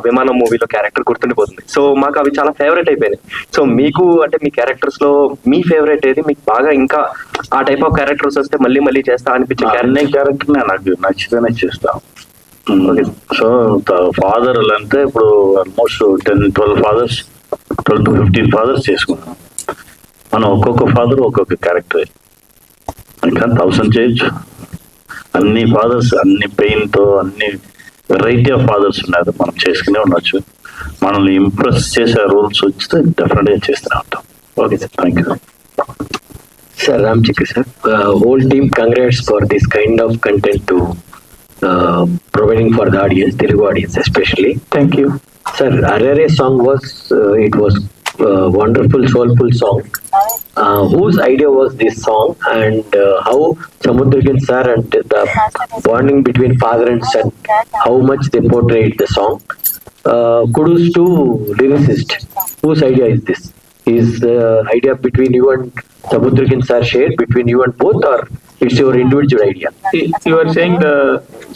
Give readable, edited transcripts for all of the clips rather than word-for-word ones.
విమానం మూవీలో క్యారెక్టర్ గుర్తుండిపోతుంది. సో మాకు అవి చాలా ఫేవరెట్ అయిపోయినాయి. సో మీకు అంటే మీ క్యారెక్టర్స్ లో మీ ఫేవరెట్ ఏది, మీకు బాగా ఇంకా ఆ టైప్ ఆఫ్ క్యారెక్టర్స్ వస్తే మళ్ళీ మళ్ళీ చేస్తా అనిపించే క్యారెక్టర్ నాకు నచ్చితేనే చేస్తాం. సో ఫాదర్ అంటే ఇప్పుడు ఆల్మోస్ట్ 10-12 ఫాదర్స్, 12 to 15 ఫాదర్స్ చేసుకున్నాం. మనం ఒక్కొక్క ఫాదర్ ఒక్కొక్క క్యారెక్టర్, ఇంకా 1000 చేయొచ్చు. అన్ని ఫాదర్స్, అన్ని పెయిన్ తో, అన్ని వెరైటీ ఆఫ్ ఫాదర్స్ ఉన్నారు, మనం చేసుకునే ఉండొచ్చు. మనల్ని ఇంప్రెస్ చేసే రోల్స్ వచ్చితే డెఫినెట్ గా చేస్తూనే ఉంటాం. Okay sir, thank you sir. Ram chikki sir, whole team congrats for this kind of content to providing for the audience, Telugu audience especially. Thank you. Sir, Arare song was it was wonderful soulful song. Whose idea was this song, and how Samudragan sir and the bonding between father and son, how much they portrayed the song. Kudos to lyricist. Whose idea is this? Is idea between you and Samudragan sir shared between you and both, or it's your individual idea? You are saying the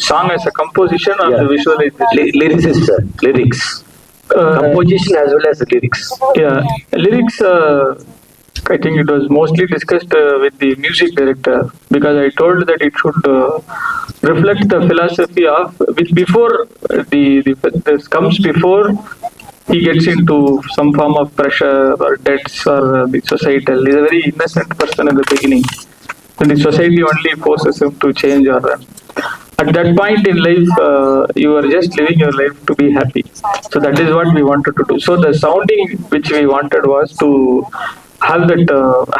song as a composition or the visualization? Lyricist sir, lyrics. Composition as well as lyrics. Yeah, lyrics. I think it was mostly discussed with the music director, because I told that it should reflect the philosophy of which before this comes before he gets into some form of pressure or debts or the societal. He's a very innocent person in the beginning, and the society only forces him to change or at that point in life you are just living your life to be happy. So that is what we wanted to do. So the sounding which we wanted was to have that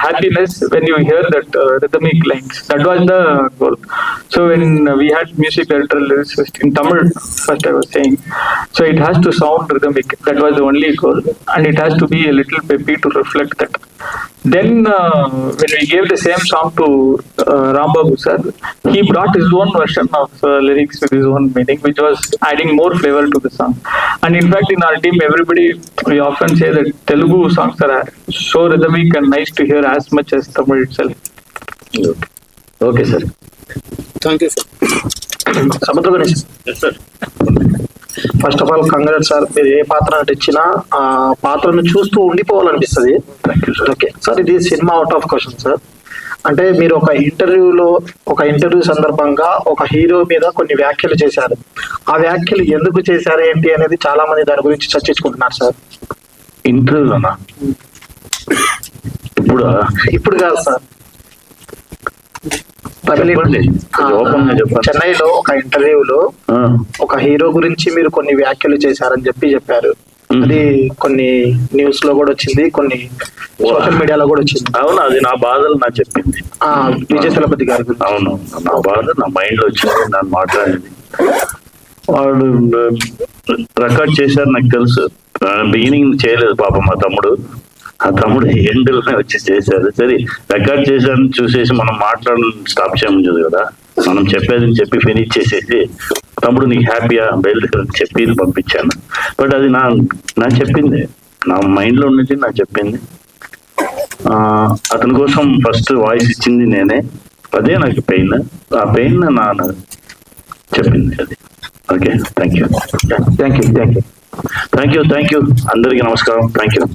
happiness when you hear that rhythmic lines. That was the goal. So when we had music director lyricist in Tamil, first I was saying, so it has to sound rhythmic. That was the only goal, and it has to be a little peppy to reflect that. Then when we gave the same song to Rambabu sir, he brought his own version of lyrics with his own meaning, which was adding more flavor to the song. And in fact, in our team, everybody, we often say that Telugu songs are so rhythmic and nice to hear as much as Tamil itself. Okay sir, thank you sir. సముద్ర Ganesh. Yes sir. First of all congrats sir. మీరు ఏ పాత్ర నటించినా ఆ పాత్రను చూస్తూ ఉండిపోవాలనిపిస్తుంది. Okay sir, ఇది cinema out of question sir. అంటే మీరు ఒక ఇంటర్వ్యూ సందర్భంగా ఒక హీరో మీద కొన్ని వ్యాఖ్యలు చేశారు. ఆ వ్యాఖ్యలు ఎందుకు చేశారు ఏంటి అనేది చాలా మంది దాని గురించి చర్చించుకుంటున్నారు సార్. ఇంటర్వ్యూలోనా? ఇప్పుడు కాదు సార్, చెన్నైలో ఒక ఇంటర్వ్యూలో ఒక హీరో గురించి మీరు కొన్ని వ్యాఖ్యలు చేశారని చెప్పారు. అది కొన్ని న్యూస్ లో కూడా వచ్చింది, కొన్ని సోషల్ మీడియాలో కూడా వచ్చింది. అవును, అది నా బాధలు నాకు చెప్పింది విజయ్ తలపతి గారి గురించి. అవును, నా బాధ నా మైండ్ లో వచ్చింది, నన్ను మాట్లాడేది. వాడు రికార్డ్ చేశారు, నాకు తెలుసు. బిగినింగ్ చేయలేదు పాపం ఆ తమ్ముడు ఎండ్లో వచ్చి చేశారు. సరే, రికార్డ్ చేశారని చూసేసి మనం మాట్లాడడం స్టాప్ చేయమని కదా, మనం చెప్పేది చెప్పి ఫినిష్ చేసేసి తమ్ముడు నీకు హ్యాపీయా బయలుదేరని చెప్పి పంపించాను. బట్ అది నా చెప్పింది, నా మైండ్ లో ఉన్నది నాకు చెప్పింది. అతని కోసం ఫస్ట్ వాయిస్ ఇచ్చింది నేనే. అదే నాకు పెయిన్, ఆ పెయిన్ నా చెప్పింది అది. Okay, thank you. అందరికీ నమస్కారం. Thank you.